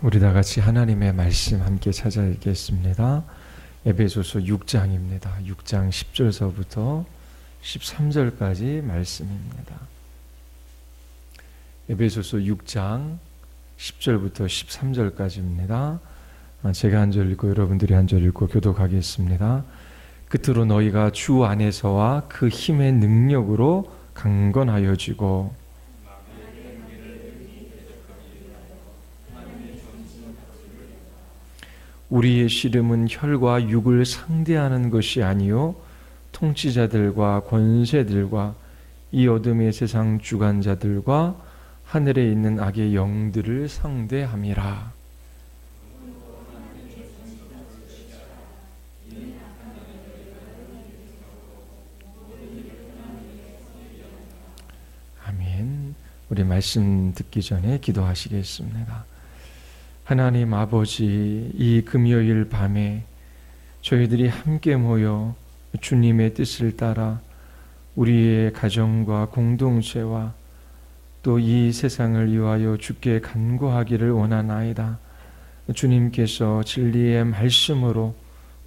우리 다 같이 하나님의 말씀 함께 찾아 읽겠습니다. 에베소서 6장입니다. 6장 10절서부터 13절까지 말씀입니다. 에베소서 6장 10절부터 13절까지입니다. 제가 한 절 읽고 여러분들이 한 절 읽고 교독하겠습니다. 끝으로 너희가 주 안에서와 그 힘의 능력으로 강건하여지고 우리의 씨름은 혈과 육을 상대하는 것이 아니요 통치자들과 권세들과 이 어둠의 세상 주관자들과 하늘에 있는 악의 영들을 상대함이라. 아멘. 우리 말씀 듣기 전에 기도하시겠습니다. 하나님 아버지, 이 금요일 밤에 저희들이 함께 모여 주님의 뜻을 따라 우리의 가정과 공동체와 또 이 세상을 위하여 주께 간구하기를 원하나이다. 주님께서 진리의 말씀으로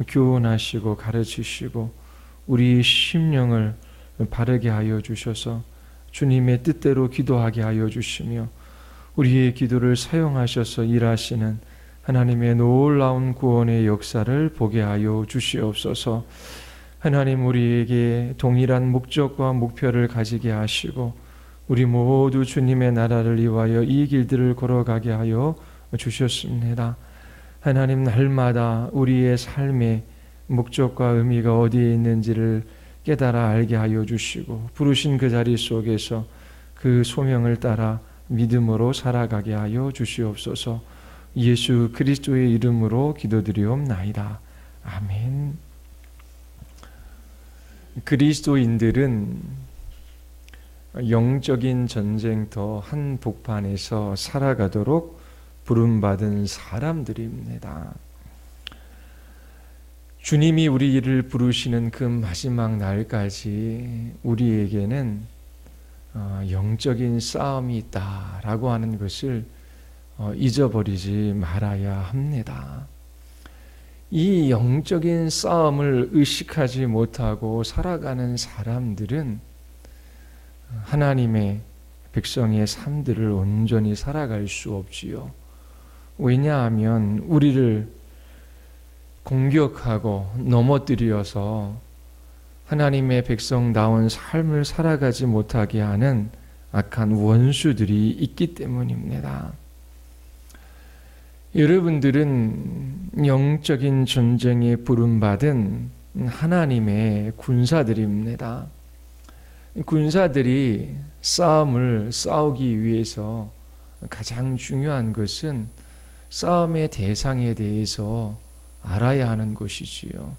교훈하시고 가르치시고 우리 심령을 바르게 하여 주셔서 주님의 뜻대로 기도하게 하여 주시며 우리의 기도를 사용하셔서 일하시는 하나님의 놀라운 구원의 역사를 보게 하여 주시옵소서. 하나님, 우리에게 동일한 목적과 목표를 가지게 하시고 우리 모두 주님의 나라를 위하여 이 길들을 걸어가게 하여 주셨습니다. 하나님, 날마다 우리의 삶의 목적과 의미가 어디에 있는지를 깨달아 알게 하여 주시고 부르신 그 자리 속에서 그 소명을 따라 믿음으로 살아가게 하여 주시옵소서. 예수 그리스도의 이름으로 기도드리옵나이다. 아멘. 그리스도인들은 영적인 전쟁터 한복판에서 살아가도록 부름받은 사람들입니다. 주님이 우리를 부르시는 그 마지막 날까지 우리에게는 영적인 싸움이 있다라고 하는 것을 잊어버리지 말아야 합니다. 이 영적인 싸움을 의식하지 못하고 살아가는 사람들은 하나님의 백성의 삶들을 온전히 살아갈 수 없지요. 왜냐하면 우리를 공격하고 넘어뜨려서 하나님의 백성다운 삶을 살아가지 못하게 하는 악한 원수들이 있기 때문입니다. 여러분들은 영적인 전쟁에 부름받은 하나님의 군사들입니다. 군사들이 싸움을 싸우기 위해서 가장 중요한 것은 싸움의 대상에 대해서 알아야 하는 것이지요.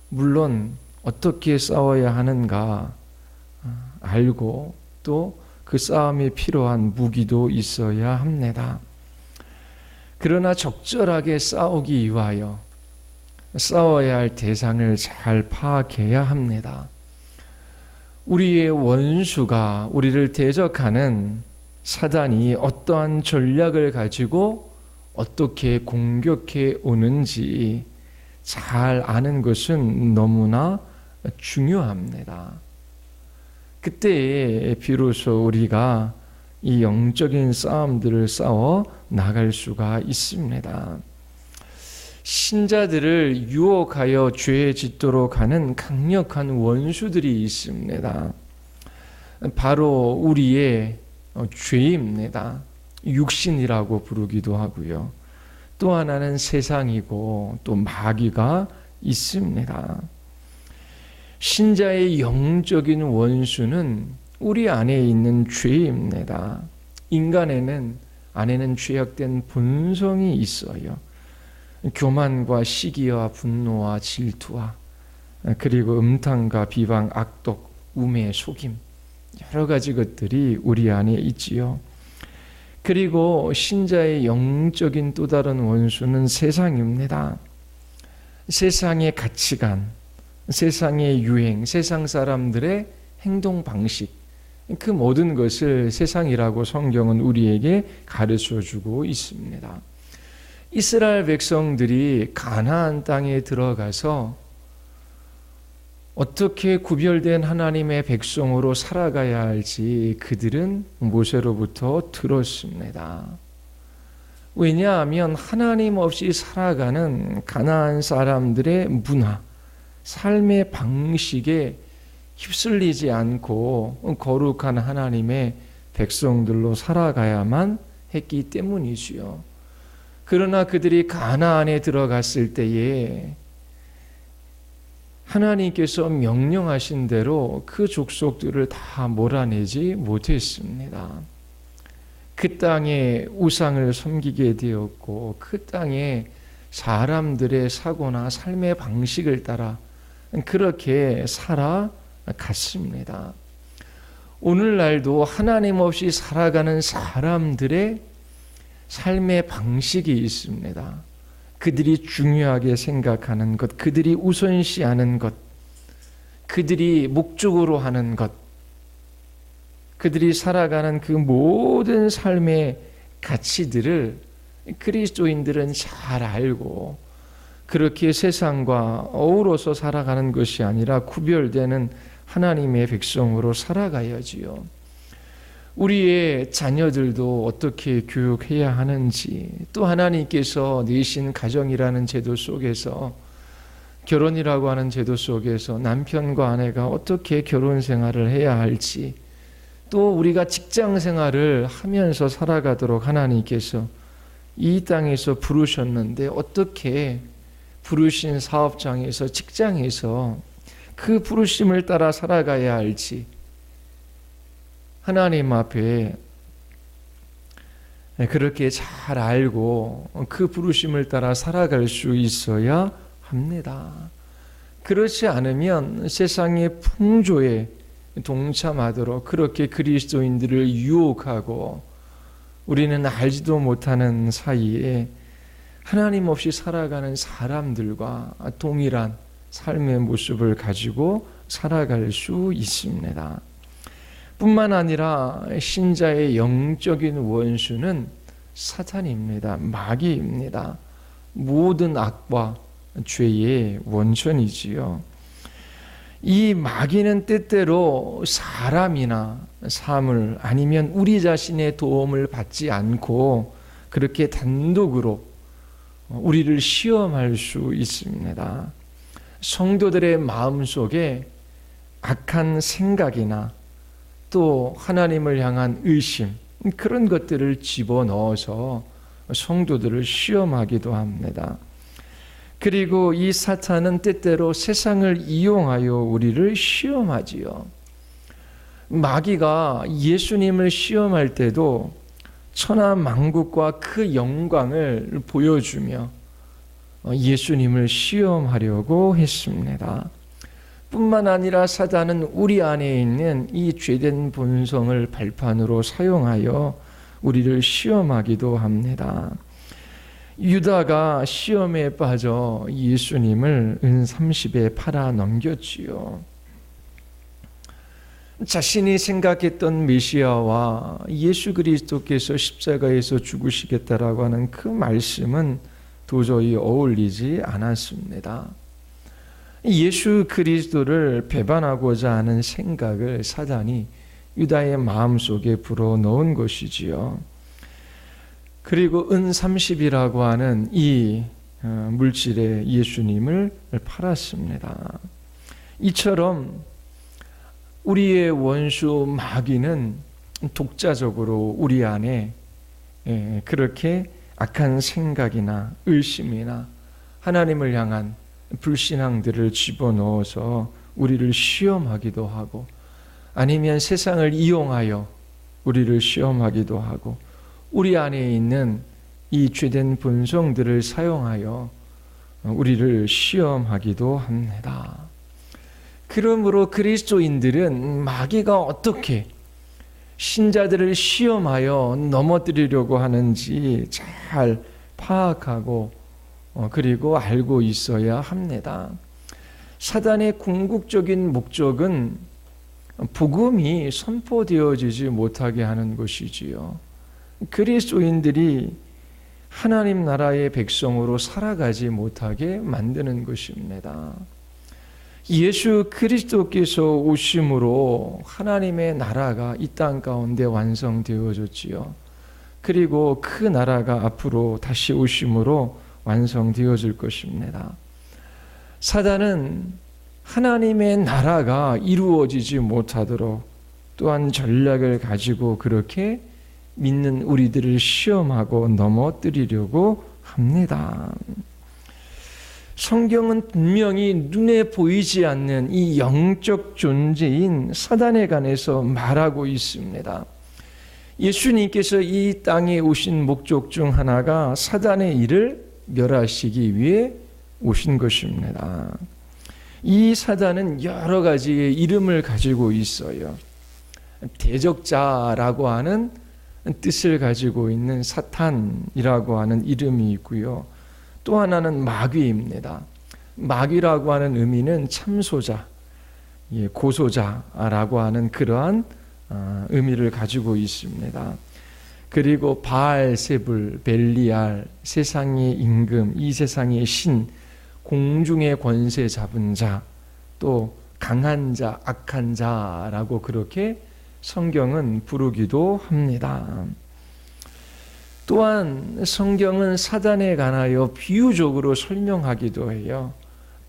물론 어떻게 싸워야 하는가 알고 또 그 싸움에 필요한 무기도 있어야 합니다. 그러나 적절하게 싸우기 위하여 싸워야 할 대상을 잘 파악해야 합니다. 우리의 원수가 우리를 대적하는 사단이 어떠한 전략을 가지고 어떻게 공격해 오는지 잘 아는 것은 너무나 중요합니다. 그때 비로소 우리가 이 영적인 싸움들을 싸워 나갈 수가 있습니다. 신자들을 유혹하여 죄에 짓도록 하는 강력한 원수들이 있습니다. 바로 우리의 죄입니다. 육신이라고 부르기도 하고요. 또 하나는 세상이고 또 마귀가 있습니다. 신자의 영적인 원수는 우리 안에 있는 죄입니다. 인간에는 안에는 죄악된 본성이 있어요. 교만과 시기와 분노와 질투와 그리고 음탕과 비방, 악독, 우매, 속임 여러 가지 것들이 우리 안에 있지요. 그리고 신자의 영적인 또 다른 원수는 세상입니다. 세상의 가치관, 세상의 유행, 세상 사람들의 행동 방식, 그 모든 것을 세상이라고 성경은 우리에게 가르쳐주고 있습니다. 이스라엘 백성들이 가나안 땅에 들어가서 어떻게 구별된 하나님의 백성으로 살아가야 할지 그들은 모세로부터 들었습니다. 왜냐하면 하나님 없이 살아가는 가나안 사람들의 문화, 삶의 방식에 휩쓸리지 않고 거룩한 하나님의 백성들로 살아가야만 했기 때문이지요. 그러나 그들이 가나안에 들어갔을 때에 하나님께서 명령하신 대로 그 족속들을 다 몰아내지 못했습니다. 그 땅에 우상을 섬기게 되었고 그 땅에 사람들의 사고나 삶의 방식을 따라 그렇게 살아갔습니다. 오늘날도 하나님 없이 살아가는 사람들의 삶의 방식이 있습니다. 그들이 중요하게 생각하는 것, 그들이 우선시하는 것, 그들이 목적으로 하는 것, 그들이 살아가는 그 모든 삶의 가치들을 그리스도인들은 잘 알고 그렇게 세상과 어우러서 살아가는 것이 아니라 구별되는 하나님의 백성으로 살아가야지요. 우리의 자녀들도 어떻게 교육해야 하는지, 또 하나님께서 내신 가정이라는 제도 속에서, 결혼이라고 하는 제도 속에서 남편과 아내가 어떻게 결혼 생활을 해야 할지, 또 우리가 직장 생활을 하면서 살아가도록 하나님께서 이 땅에서 부르셨는데 어떻게 부르신 사업장에서, 직장에서 그 부르심을 따라 살아가야 할지 하나님 앞에 그렇게 잘 알고 그 부르심을 따라 살아갈 수 있어야 합니다. 그렇지 않으면 세상의 풍조에 동참하도록 그렇게 그리스도인들을 유혹하고 우리는 알지도 못하는 사이에 하나님 없이 살아가는 사람들과 동일한 삶의 모습을 가지고 살아갈 수 있습니다. 뿐만 아니라 신자의 영적인 원수는 사탄입니다. 마귀입니다. 모든 악과 죄의 원천이지요. 이 마귀는 때때로 사람이나 사물 아니면 우리 자신의 도움을 받지 않고 그렇게 단독으로 우리를 시험할 수 있습니다. 성도들의 마음속에 악한 생각이나 또 하나님을 향한 의심, 그런 것들을 집어넣어서 성도들을 시험하기도 합니다. 그리고 이 사탄은 때때로 세상을 이용하여 우리를 시험하지요. 마귀가 예수님을 시험할 때도 천하만국과 그 영광을 보여주며 예수님을 시험하려고 했습니다. 뿐만 아니라 사단은 우리 안에 있는 이 죄된 본성을 발판으로 사용하여 우리를 시험하기도 합니다. 유다가 시험에 빠져 예수님을 은 30에 팔아 넘겼지요. 자신이 생각했던 메시아와 예수 그리스도께서 십자가에서 죽으시겠다라고 하는 그 말씀은 도저히 어울리지 않았습니다. 예수 그리스도를 배반하고자 하는 생각을 사단이 유다의 마음속에 불어넣은 것이지요. 그리고 은 30이라고 하는 이 물질에 예수님을 팔았습니다. 이처럼 우리의 원수 마귀는 독자적으로 우리 안에 그렇게 악한 생각이나 의심이나 하나님을 향한 불신앙들을 집어넣어서 우리를 시험하기도 하고 아니면 세상을 이용하여 우리를 시험하기도 하고 우리 안에 있는 이 죄된 본성들을 사용하여 우리를 시험하기도 합니다. 그러므로 그리스도인들은 마귀가 어떻게 신자들을 시험하여 넘어뜨리려고 하는지 잘 파악하고 그리고 알고 있어야 합니다. 사단의 궁극적인 목적은 복음이 선포되어지지 못하게 하는 것이지요. 그리스도인들이 하나님 나라의 백성으로 살아가지 못하게 만드는 것입니다. 예수 그리스도께서 오심으로 하나님의 나라가 이 땅 가운데 완성되어졌지요. 그리고 그 나라가 앞으로 다시 오심으로 완성되어질 것입니다. 사단은 하나님의 나라가 이루어지지 못하도록 또한 전략을 가지고 그렇게 믿는 우리들을 시험하고 넘어뜨리려고 합니다. 성경은 분명히 눈에 보이지 않는 이 영적 존재인 사단에 관해서 말하고 있습니다. 예수님께서 이 땅에 오신 목적 중 하나가 사단의 일을 멸하시기 위해 오신 것입니다. 이 사단은 여러 가지의 이름을 가지고 있어요. 대적자라고 하는 뜻을 가지고 있는 사탄이라고 하는 이름이 있고요. 또 하나는 마귀입니다. 마귀라고 하는 의미는 참소자, 고소자라고 하는 그러한 의미를 가지고 있습니다. 그리고 바알세불, 벨리알, 세상의 임금, 이 세상의 신, 공중의 권세 잡은 자, 또 강한 자, 악한 자라고 그렇게 성경은 부르기도 합니다. 또한 성경은 사단에 관하여 비유적으로 설명하기도 해요.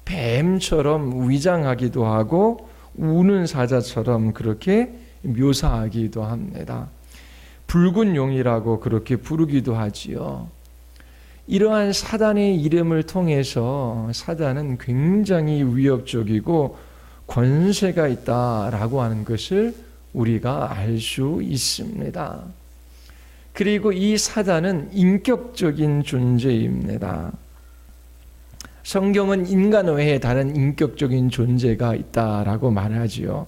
뱀처럼 위장하기도 하고 우는 사자처럼 그렇게 묘사하기도 합니다. 붉은 용이라고 그렇게 부르기도 하지요. 이러한 사단의 이름을 통해서 사단은 굉장히 위협적이고 권세가 있다라고 하는 것을 우리가 알 수 있습니다. 그리고 이 사단은 인격적인 존재입니다. 성경은 인간 외에 다른 인격적인 존재가 있다라고 말하지요.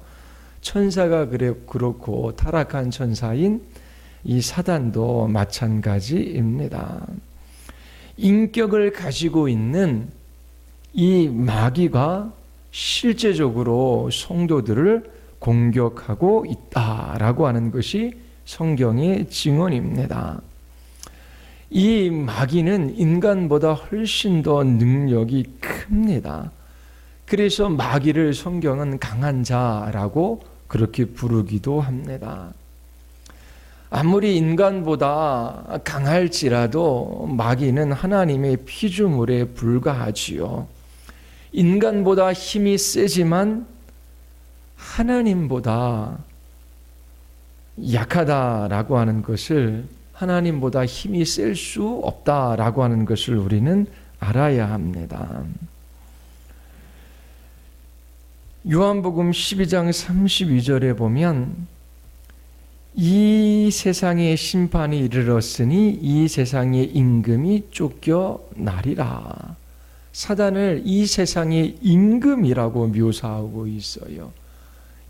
천사가 그렇고 타락한 천사인 이 사단도 마찬가지입니다. 인격을 가지고 있는 이 마귀가 실제적으로 성도들을 공격하고 있다라고 하는 것이 성경의 증언입니다. 이 마귀는 인간보다 훨씬 더 능력이 큽니다. 그래서 마귀를 성경은 강한 자라고 그렇게 부르기도 합니다. 아무리 인간보다 강할지라도 마귀는 하나님의 피조물에 불과하지요. 인간보다 힘이 세지만 하나님보다 약하다라고 하는 것을, 하나님보다 힘이 셀 수 없다라고 하는 것을 우리는 알아야 합니다. 요한복음 12장 32절에 보면 이 세상의 심판이 이르렀으니 이 세상의 임금이 쫓겨나리라. 사단을 이 세상의 임금이라고 묘사하고 있어요.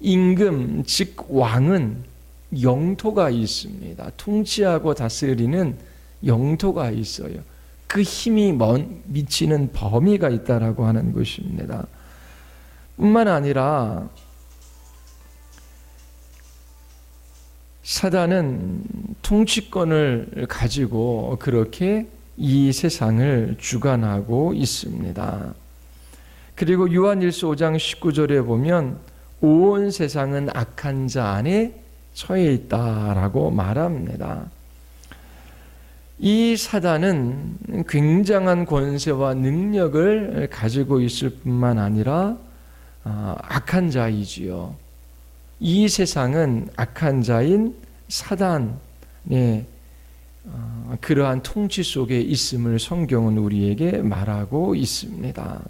임금, 즉 왕은 영토가 있습니다. 통치하고 다스리는 영토가 있어요. 그 힘이 미치는 범위가 있다라고 하는 것입니다. 뿐만 아니라 사단은 통치권을 가지고 그렇게 이 세상을 주관하고 있습니다. 그리고 요한일서 5장 19절에 보면 온 세상은 악한 자 안에 처해 있다라고 말합니다. 이 사단은 굉장한 권세와 능력을 가지고 있을 뿐만 아니라 악한 자이지요. 이 세상은 악한 자인 사단의 그러한 통치 속에 있음을 성경은 우리에게 말하고 있습니다.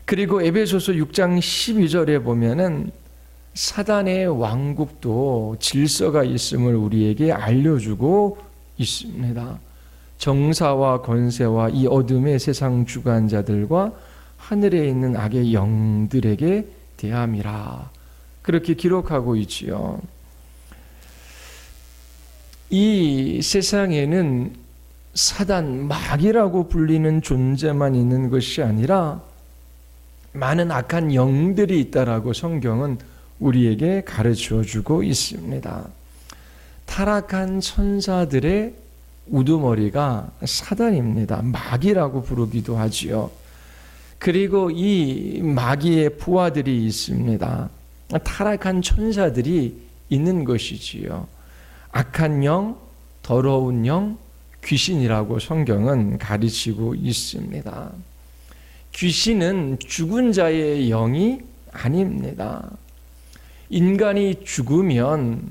그리고 에베소서 6장 12절에 보면은 사단의 왕국도 질서가 있음을 우리에게 알려주고 있습니다. 정사와 권세와 이 어둠의 세상 주관자들과 하늘에 있는 악의 영들에게 대함이라. 그렇게 기록하고 있지요. 이 세상에는 사단, 마귀라고 불리는 존재만 있는 것이 아니라 많은 악한 영들이 있다라고 성경은 우리에게 가르쳐 주고 있습니다. 타락한 천사들의 우두머리가 사단입니다. 마귀라고 부르기도 하지요. 그리고 이 마귀의 부하들이 있습니다. 타락한 천사들이 있는 것이지요. 악한 영, 더러운 영, 귀신이라고 성경은 가르치고 있습니다. 귀신은 죽은 자의 영이 아닙니다. 인간이 죽으면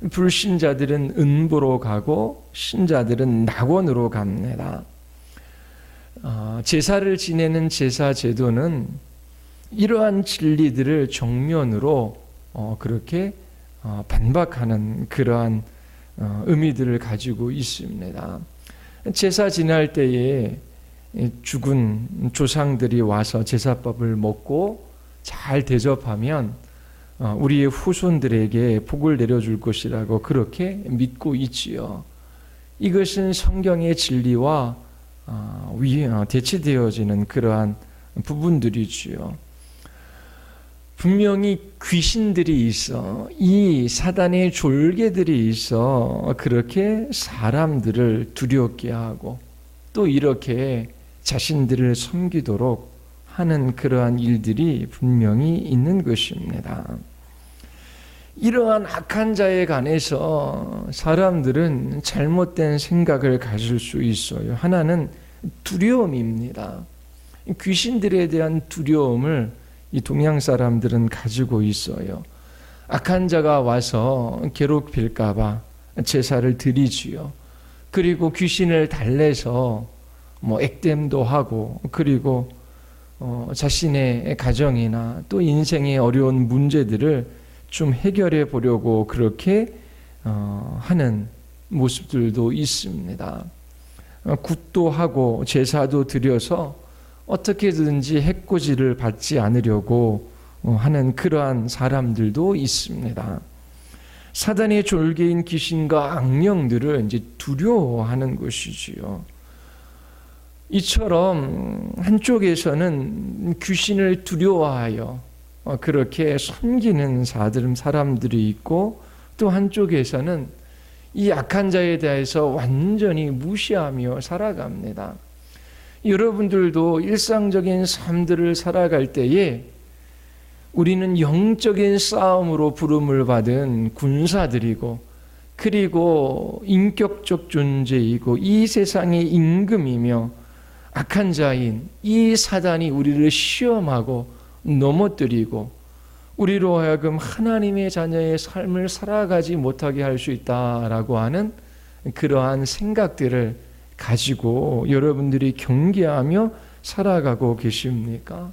불신자들은 음부로 가고 신자들은 낙원으로 갑니다. 제사를 지내는 제사 제도는 이러한 진리들을 정면으로 그렇게 반박하는 그러한 의미들을 가지고 있습니다. 제사 지낼 때에 죽은 조상들이 와서 제사법을 먹고 잘 대접하면 우리의 후손들에게 복을 내려줄 것이라고 그렇게 믿고 있지요. 이것은 성경의 진리와 대치되어지는 그러한 부분들이지요. 분명히 귀신들이 있어, 이 사단의 졸개들이 있어 그렇게 사람들을 두렵게 하고 또 이렇게 자신들을 섬기도록 하는 그러한 일들이 분명히 있는 것입니다. 이러한 악한 자에 관해서 사람들은 잘못된 생각을 가질 수 있어요. 하나는 두려움입니다. 귀신들에 대한 두려움을 이 동양 사람들은 가지고 있어요. 악한 자가 와서 괴롭힐까 봐 제사를 드리지요. 그리고 귀신을 달래서 액땜도 하고 그리고 자신의 가정이나 또 인생의 어려운 문제들을 좀 해결해 보려고 그렇게 하는 모습들도 있습니다. 굿도 하고 제사도 드려서 어떻게든지 해코지를 받지 않으려고 하는 그러한 사람들도 있습니다. 사단의 졸개인 귀신과 악령들을 이제 두려워하는 것이지요. 이처럼 한쪽에서는 귀신을 두려워하여 그렇게 섬기는 사람들이 있고 또 한쪽에서는 이 악한 자에 대해서 완전히 무시하며 살아갑니다. 여러분들도 일상적인 삶들을 살아갈 때에 우리는 영적인 싸움으로 부름을 받은 군사들이고 그리고 인격적 존재이고 이 세상의 임금이며 악한 자인 이 사단이 우리를 시험하고 넘어뜨리고 우리로 하여금 하나님의 자녀의 삶을 살아가지 못하게 할 수 있다라고 하는 그러한 생각들을 가지고 여러분들이 경계하며 살아가고 계십니까?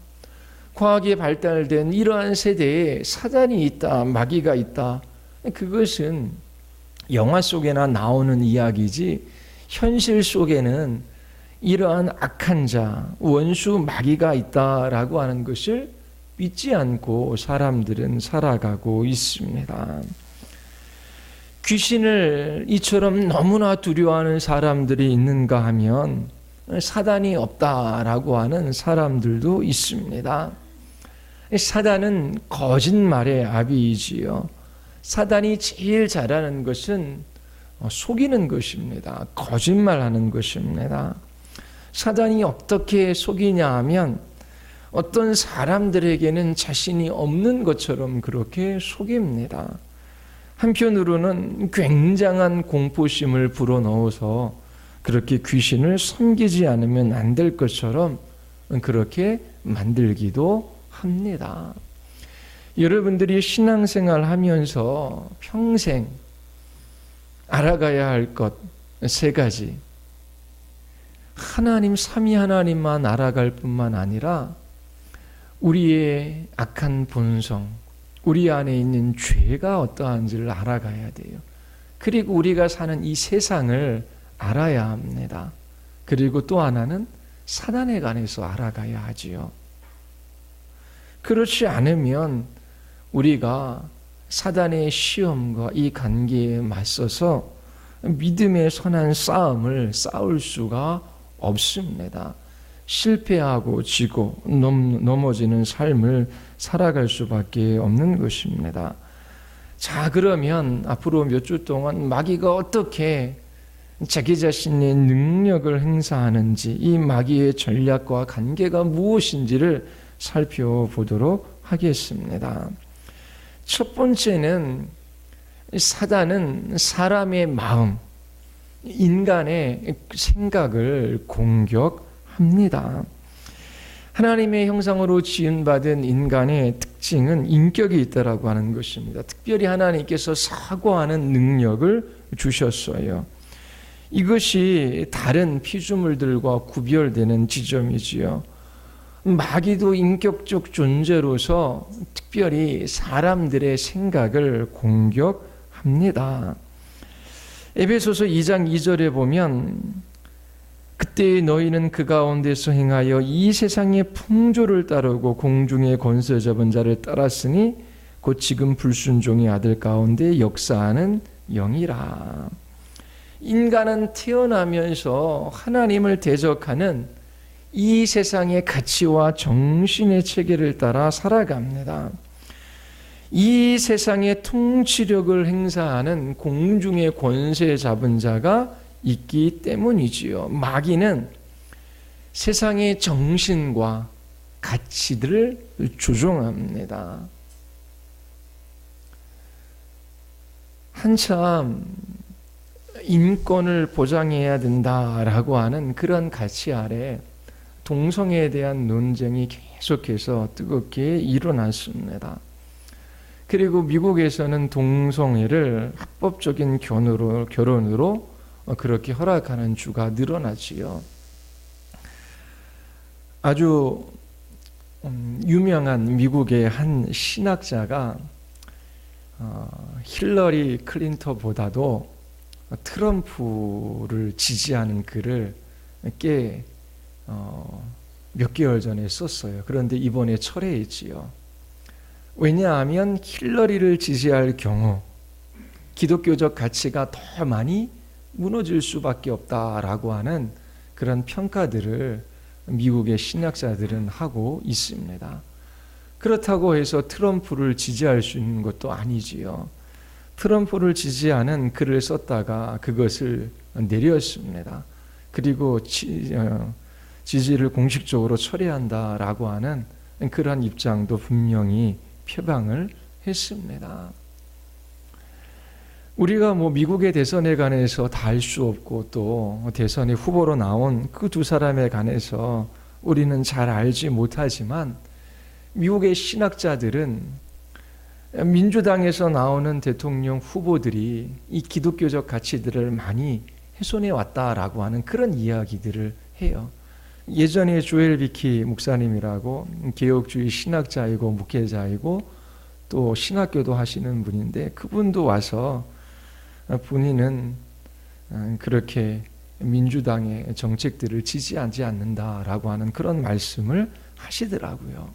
과학이 발달된 이러한 세대에 사단이 있다, 마귀가 있다. 그것은 영화 속에나 나오는 이야기지 현실 속에는 이러한 악한 자, 원수 마귀가 있다라고 하는 것을 믿지 않고 사람들은 살아가고 있습니다. 귀신을 이처럼 너무나 두려워하는 사람들이 있는가 하면 사단이 없다라고 하는 사람들도 있습니다. 사단은 거짓말의 아비이지요. 사단이 제일 잘하는 것은 속이는 것입니다. 거짓말하는 것입니다. 사단이 어떻게 속이냐 하면 어떤 사람들에게는 자신이 없는 것처럼 그렇게 속입니다. 한편으로는 굉장한 공포심을 불어넣어서 그렇게 귀신을 섬기지 않으면 안 될 것처럼 그렇게 만들기도 합니다. 여러분들이 신앙생활 하면서 평생 알아가야 할 것 세 가지. 하나님, 삼위 하나님만 알아갈 뿐만 아니라 우리의 악한 본성, 우리 안에 있는 죄가 어떠한지를 알아가야 돼요. 그리고 우리가 사는 이 세상을 알아야 합니다. 그리고 또 하나는 사단에 관해서 알아가야 하지요. 그렇지 않으면 우리가 사단의 시험과 이 관계에 맞서서 믿음의 선한 싸움을 싸울 수가 없습니다. 실패하고 지고 넘어지는 삶을 살아갈 수밖에 없는 것입니다. 자, 그러면 앞으로 몇 주 동안 마귀가 어떻게 자기 자신의 능력을 행사하는지, 이 마귀의 전략과 관계가 무엇인지를 살펴보도록 하겠습니다. 첫 번째는 사단은 사람의 마음, 인간의 생각을 공격합니다. 하나님의 형상으로 지음받은 인간의 특징은 인격이 있다라고 하는 것입니다. 특별히 하나님께서 사고하는 능력을 주셨어요. 이것이 다른 피조물들과 구별되는 지점이지요. 마귀도 인격적 존재로서 특별히 사람들의 생각을 공격합니다. 에베소서 2장 2절에 보면 그때 너희는 그 가운데서 행하여 이 세상의 풍조를 따르고 공중의 권세 잡은 자를 따랐으니 곧 지금 불순종의 아들 가운데 역사하는 영이라. 인간은 태어나면서 하나님을 대적하는 이 세상의 가치와 정신의 체계를 따라 살아갑니다. 이 세상의 통치력을 행사하는 공중의 권세 잡은 자가 있기 때문이지요. 마귀는 세상의 정신과 가치들을 조종합니다. 한참 인권을 보장해야 된다라고 하는 그런 가치 아래 동성애에 대한 논쟁이 계속해서 뜨겁게 일어났습니다. 그리고 미국에서는 동성애를 합법적인 결혼으로 그렇게 허락하는 주가 늘어나지요. 아주 유명한 미국의 한 신학자가 힐러리 클린턴보다도 트럼프를 지지하는 글을 몇 개월 전에 썼어요. 그런데 이번에 철회했지요. 왜냐하면 힐러리를 지지할 경우 기독교적 가치가 더 많이 무너질 수밖에 없다라고 하는 그런 평가들을 미국의 신학자들은 하고 있습니다. 그렇다고 해서 트럼프를 지지할 수 있는 것도 아니지요. 트럼프를 지지하는 글을 썼다가 그것을 내렸습니다. 그리고 지지를 공식적으로 철회한다라고 하는 그러한 입장도 분명히 표방을 했습니다. 우리가 미국의 대선에 관해서 다 알 수 없고 또 대선의 후보로 나온 그 두 사람에 관해서 우리는 잘 알지 못하지만 미국의 신학자들은 민주당에서 나오는 대통령 후보들이 이 기독교적 가치들을 많이 훼손해 왔다라고 하는 그런 이야기들을 해요. 예전에 조엘 비키 목사님이라고 개혁주의 신학자이고 목회자이고 또 신학교도 하시는 분인데 그분도 와서 본인은 그렇게 민주당의 정책들을 지지하지 않는다라고 하는 그런 말씀을 하시더라고요.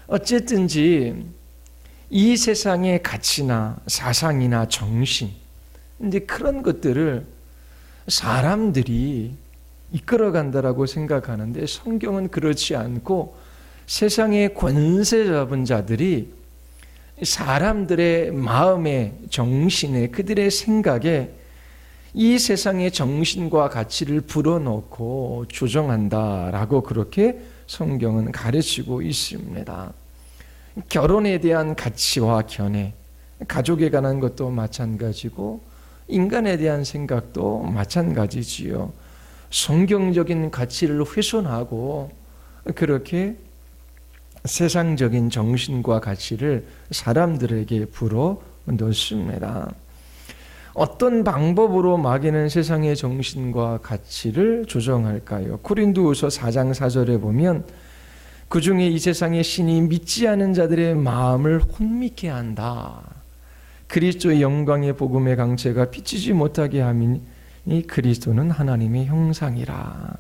어쨌든지 이 세상의 가치나 사상이나 정신, 이제 그런 것들을 사람들이 이끌어간다라고 생각하는데 성경은 그렇지 않고 세상의 권세 잡은 자들이 사람들의 마음에, 정신에, 그들의 생각에 이 세상의 정신과 가치를 불어넣고 조정한다라고 그렇게 성경은 가르치고 있습니다. 결혼에 대한 가치와 견해, 가족에 관한 것도 마찬가지고 인간에 대한 생각도 마찬가지지요. 성경적인 가치를 훼손하고 그렇게 세상적인 정신과 가치를 사람들에게 불어넣습니다. 어떤 방법으로 마귀는 세상의 정신과 가치를 조정할까요? 고린도후서 4장 4절에 보면 그 중에 이 세상의 신이 믿지 않은 자들의 마음을 혼미케 한다. 그리스도의 영광의 복음의 강체가 비치지 못하게 함이니 그리스도는 하나님의 형상이라.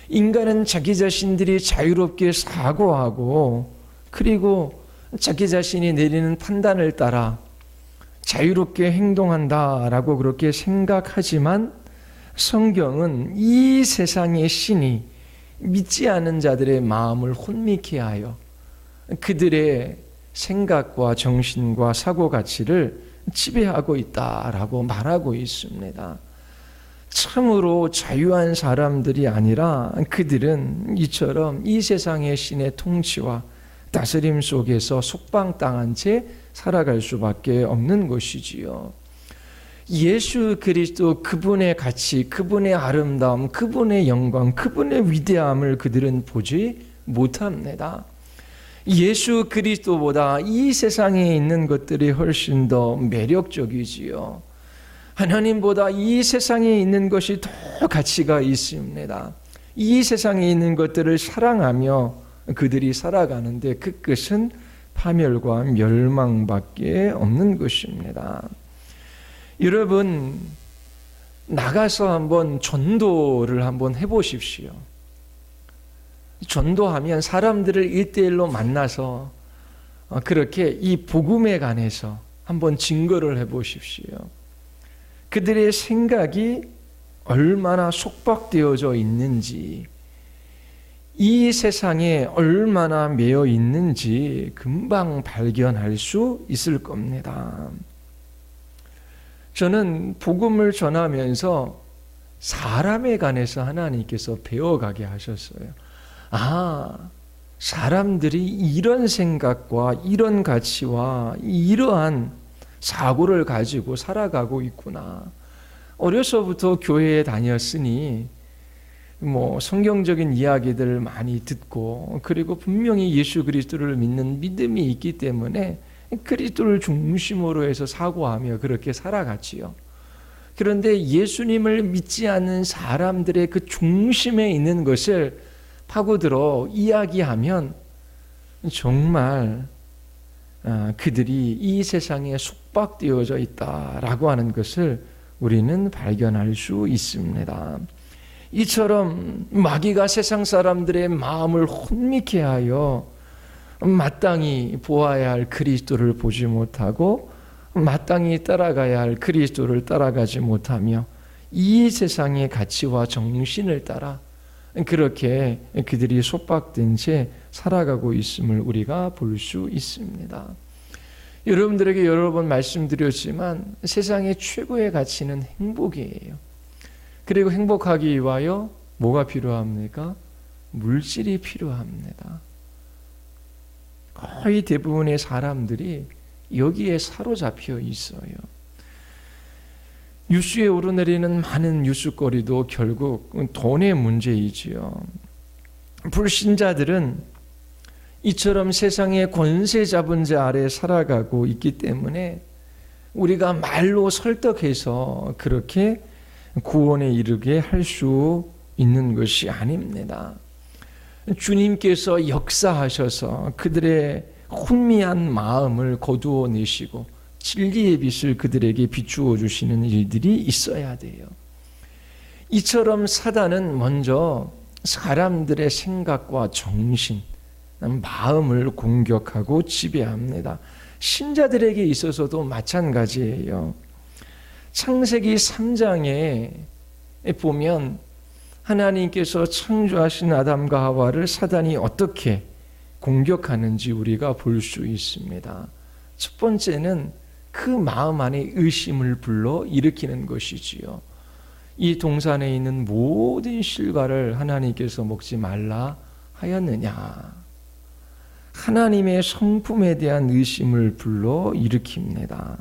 인간은 자기 자신들이 자유롭게 사고하고 그리고 자기 자신이 내리는 판단을 따라 자유롭게 행동한다라고 그렇게 생각하지만 성경은 이 세상의 신이 믿지 않은 자들의 마음을 혼미케 하여 그들의 생각과 정신과 사고 가치를 지배하고 있다라고 말하고 있습니다. 참으로 자유한 사람들이 아니라 그들은 이처럼 이 세상의 신의 통치와 다스림 속에서 속방당한 채 살아갈 수밖에 없는 것이지요. 예수 그리스도 그분의 가치, 그분의 아름다움, 그분의 영광, 그분의 위대함을 그들은 보지 못합니다. 예수 그리스도보다 이 세상에 있는 것들이 훨씬 더 매력적이지요. 하나님보다 이 세상에 있는 것이 더 가치가 있습니다. 이 세상에 있는 것들을 사랑하며 그들이 살아가는데 그 끝은 파멸과 멸망밖에 없는 것입니다. 여러분, 나가서 한번 전도를 한번 해보십시오. 전도하면 사람들을 1대1로 만나서 그렇게 이 복음에 관해서 한번 증거를 해보십시오. 그들의 생각이 얼마나 속박되어져 있는지, 이 세상에 얼마나 매여 있는지 금방 발견할 수 있을 겁니다. 저는 복음을 전하면서 사람에 관해서 하나님께서 배워가게 하셨어요. 사람들이 이런 생각과 이런 가치와 이러한 사고를 가지고 살아가고 있구나. 어려서부터 교회에 다녔으니 성경적인 이야기들을 많이 듣고, 그리고 분명히 예수 그리스도를 믿는 믿음이 있기 때문에 그리스도를 중심으로 해서 사고하며 그렇게 살아갔지요. 그런데 예수님을 믿지 않는 사람들의 그 중심에 있는 것을 파고들어 이야기하면 정말 그들이 이 세상에 속박되어져 있다라고 하는 것을 우리는 발견할 수 있습니다. 이처럼 마귀가 세상 사람들의 마음을 혼미케 하여 마땅히 보아야 할 그리스도를 보지 못하고 마땅히 따라가야 할 그리스도를 따라가지 못하며 이 세상의 가치와 정신을 따라 그렇게 그들이 속박된 채 살아가고 있음을 우리가 볼 수 있습니다. 여러분들에게 여러 번 말씀드렸지만 세상의 최고의 가치는 행복이에요. 그리고 행복하기 위하여 뭐가 필요합니까? 물질이 필요합니다. 거의 대부분의 사람들이 여기에 사로잡혀 있어요. 뉴스에 오르내리는 많은 뉴스거리도 결국 돈의 문제이지요. 불신자들은 이처럼 세상의 권세 잡은 자 아래 살아가고 있기 때문에 우리가 말로 설득해서 그렇게 구원에 이르게 할 수 있는 것이 아닙니다. 주님께서 역사하셔서 그들의 혼미한 마음을 거두어 내시고 진리의 빛을 그들에게 비추어 주시는 일들이 있어야 돼요. 이처럼 사단은 먼저 사람들의 생각과 정신, 마음을 공격하고 지배합니다. 신자들에게 있어서도 마찬가지예요. 창세기 3장에 보면 하나님께서 창조하신 아담과 하와를 사단이 어떻게 공격하는지 우리가 볼 수 있습니다. 첫 번째는 그 마음 안에 의심을 불러 일으키는 것이지요. 이 동산에 있는 모든 실과를 하나님께서 먹지 말라 하였느냐. 하나님의 성품에 대한 의심을 불러 일으킵니다.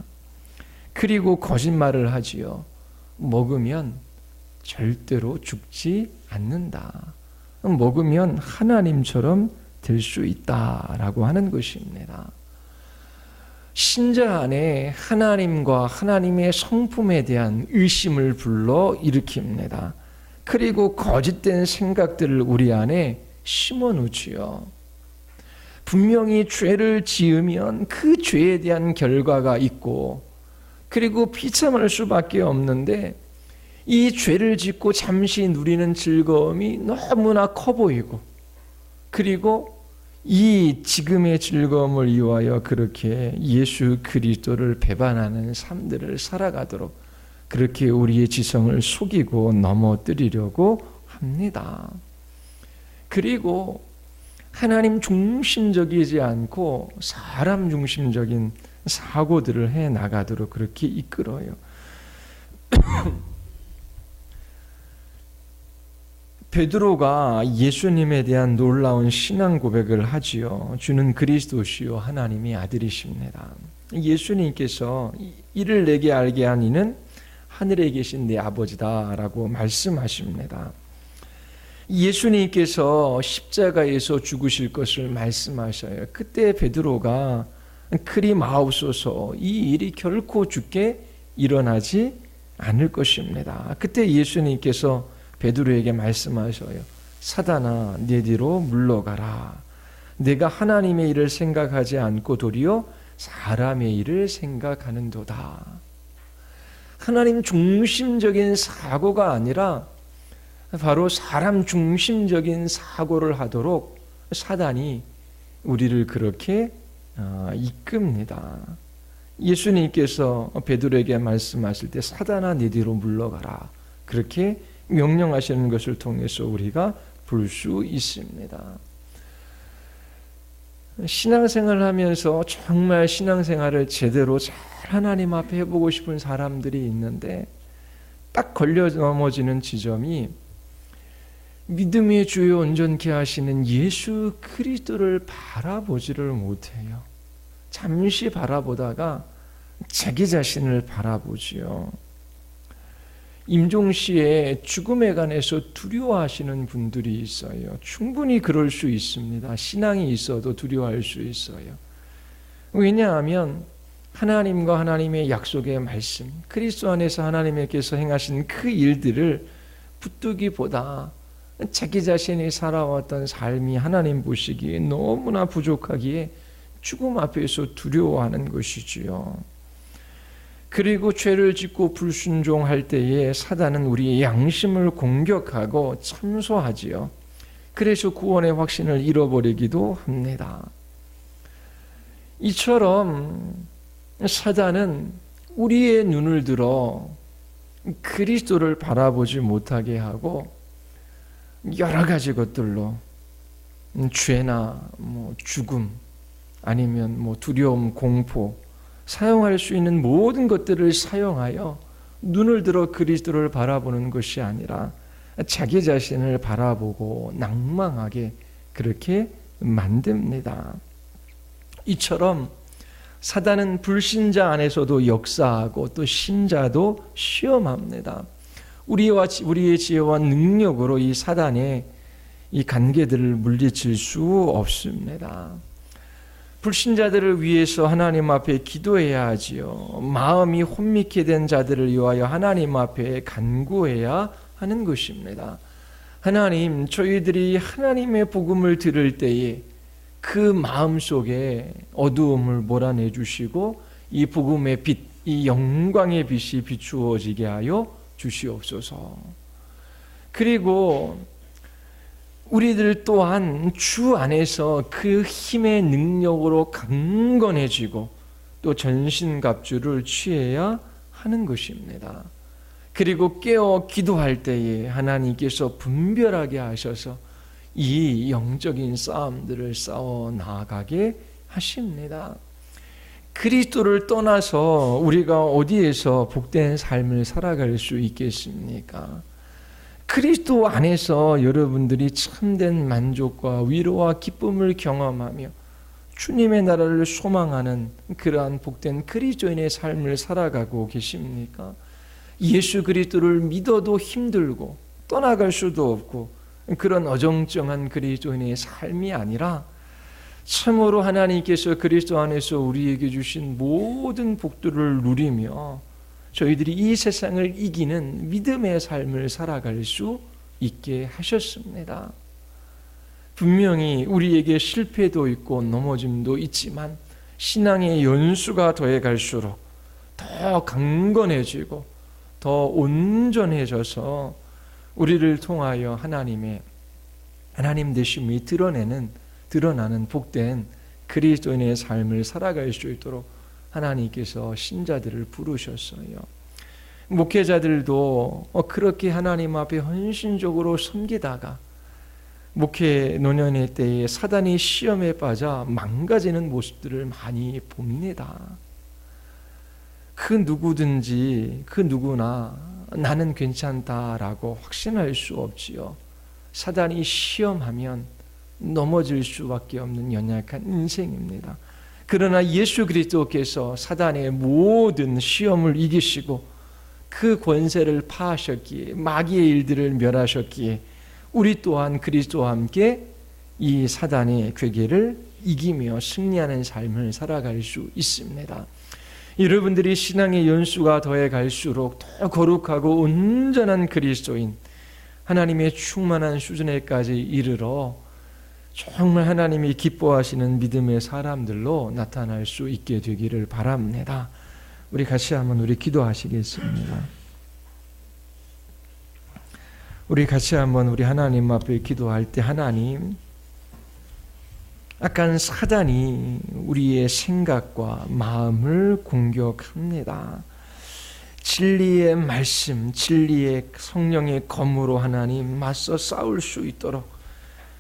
그리고 거짓말을 하지요. 먹으면 절대로 죽지 않는다. 먹으면 하나님처럼 될 수 있다라고 하는 것입니다. 신자 안에 하나님과 하나님의 성품에 대한 의심을 불러 일으킵니다. 그리고 거짓된 생각들을 우리 안에 심어 놓지요. 분명히 죄를 지으면 그 죄에 대한 결과가 있고, 그리고 비참할 수밖에 없는데 이 죄를 짓고 잠시 누리는 즐거움이 너무나 커 보이고, 그리고 이 지금의 즐거움을 위하여 그렇게 예수 그리스도를 배반하는 삶들을 살아가도록 그렇게 우리의 지성을 속이고 넘어뜨리려고 합니다. 그리고 하나님 중심적이지 않고 사람 중심적인 사고들을 해 나가도록 그렇게 이끌어요. 베드로가 예수님에 대한 놀라운 신앙 고백을 하지요. 주는 그리스도시요 하나님의 아들이십니다. 예수님께서 이를 내게 알게 한 이는 하늘에 계신 내 아버지다라고 말씀하십니다. 예수님께서 십자가에서 죽으실 것을 말씀하셔요. 그때 베드로가 그리 마옵소서, 이 일이 결코 죽게 일어나지 않을 것입니다. 그때 예수님께서 베드로에게 말씀하셔요. 사단아, 내 뒤로 물러가라. 내가 하나님의 일을 생각하지 않고 도리어 사람의 일을 생각하는도다. 하나님 중심적인 사고가 아니라 바로 사람 중심적인 사고를 하도록 사단이 우리를 그렇게 이끕니다. 예수님께서 베드로에게 말씀하실 때 사단아 네 뒤로 물러가라 그렇게 명령하시는 것을 통해서 우리가 볼 수 있습니다. 신앙생활을 하면서 정말 신앙생활을 제대로 잘 하나님 앞에 해보고 싶은 사람들이 있는데 딱 걸려 넘어지는 지점이 믿음의 주요 온전케 하시는 예수 그리스도를 바라보지를 못해요. 잠시 바라보다가 자기 자신을 바라보지요. 임종시에 죽음에 관해서 두려워하시는 분들이 있어요. 충분히 그럴 수 있습니다. 신앙이 있어도 두려워할 수 있어요. 왜냐하면 하나님과 하나님의 약속의 말씀, 그리스도 안에서 하나님께서 행하신 그 일들을 붙들기보다 자기 자신이 살아왔던 삶이 하나님 보시기에 너무나 부족하기에 죽음 앞에서 두려워하는 것이지요. 그리고 죄를 짓고 불순종할 때에 사단은 우리의 양심을 공격하고 참소하지요. 그래서 구원의 확신을 잃어버리기도 합니다. 이처럼 사단은 우리의 눈을 들어 그리스도를 바라보지 못하게 하고 여러 가지 것들로 죄나 죽음 아니면 두려움, 공포 사용할 수 있는 모든 것들을 사용하여 눈을 들어 그리스도를 바라보는 것이 아니라 자기 자신을 바라보고 낭망하게 그렇게 만듭니다. 이처럼 사단은 불신자 안에서도 역사하고 또 신자도 시험합니다. 우리의 지혜와 능력으로 이 사단의 이 관계들을 물리칠 수 없습니다. 불신자들을 위해서 하나님 앞에 기도해야 하지요. 마음이 혼미케 된 자들을 위하여 하나님 앞에 간구해야 하는 것입니다. 하나님, 저희들이 하나님의 복음을 들을 때에 그 마음 속에 어두움을 몰아내 주시고 이 복음의 빛, 이 영광의 빛이 비추어지게 하여 주시옵소서. 그리고 우리들 또한 주 안에서 그 힘의 능력으로 강건해지고 또 전신갑주를 취해야 하는 것입니다. 그리고 깨어 기도할 때에 하나님께서 분별하게 하셔서 이 영적인 싸움들을 싸워 나아가게 하십니다. 그리스도를 떠나서 우리가 어디에서 복된 삶을 살아갈 수 있겠습니까? 그리스도 안에서 여러분들이 참된 만족과 위로와 기쁨을 경험하며 주님의 나라를 소망하는 그러한 복된 그리스도인의 삶을 살아가고 계십니까? 예수 그리스도를 믿어도 힘들고 떠나갈 수도 없고 그런 어정쩡한 그리스도인의 삶이 아니라 참으로 하나님께서 그리스도 안에서 우리에게 주신 모든 복들을 누리며 저희들이 이 세상을 이기는 믿음의 삶을 살아갈 수 있게 하셨습니다. 분명히 우리에게 실패도 있고 넘어짐도 있지만 신앙의 연수가 더해갈수록 더 강건해지고 더 온전해져서 우리를 통하여 하나님 되심이 드러나는 복된 그리스도인의 삶을 살아갈 수 있도록 하나님께서 신자들을 부르셨어요. 목회자들도 그렇게 하나님 앞에 헌신적으로 섬기다가 목회 노년의 때에 사단이 시험에 빠져 망가지는 모습들을 많이 봅니다. 그 누구나 나는 괜찮다라고 확신할 수 없지요. 사단이 시험하면 넘어질 수밖에 없는 연약한 인생입니다. 그러나 예수 그리스도께서 사단의 모든 시험을 이기시고 그 권세를 파하셨기에, 마귀의 일들을 멸하셨기에 우리 또한 그리스도와 함께 이 사단의 괴계를 이기며 승리하는 삶을 살아갈 수 있습니다. 여러분들이 신앙의 연수가 더해 갈수록 더 거룩하고 온전한 그리스도인, 하나님의 충만한 수준에까지 이르러 정말 하나님이 기뻐하시는 믿음의 사람들로 나타날 수 있게 되기를 바랍니다. 우리 같이 한번 기도하시겠습니다. 우리 같이 한번 우리 하나님 앞에 기도할 때, 하나님, 약간 사단이 우리의 생각과 마음을 공격합니다. 진리의 말씀, 진리의 성령의 검으로 하나님 맞서 싸울 수 있도록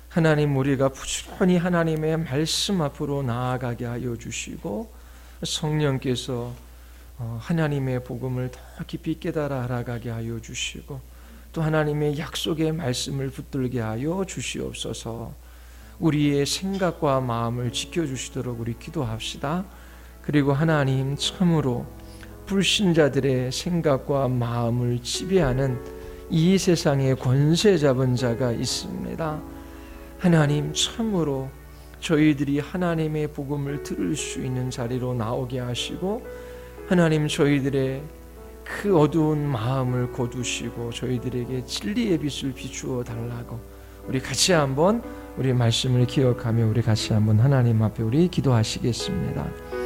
하나님, 우리가 부지런히 하나님의 말씀 앞으로 나아가게 하여 주시고, 성령께서 하나님의 복음을 더 깊이 깨달아 알아가게 하여 주시고, 또 하나님의 약속의 말씀을 붙들게 하여 주시옵소서. 우리의 생각과 마음을 지켜주시도록 우리 기도합시다. 그리고 하나님, 참으로 불신자들의 생각과 마음을 지배하는 이 세상에 권세 잡은 자가 있습니다. 하나님, 참으로 저희들이 하나님의 복음을 들을 수 있는 자리로 나오게 하시고, 하나님, 저희들의 그 어두운 마음을 거두시고 저희들에게 진리의 빛을 비추어 달라고 우리 같이 한번 우리 말씀을 기억하며 우리 같이 한번 하나님 앞에 우리 기도하시겠습니다.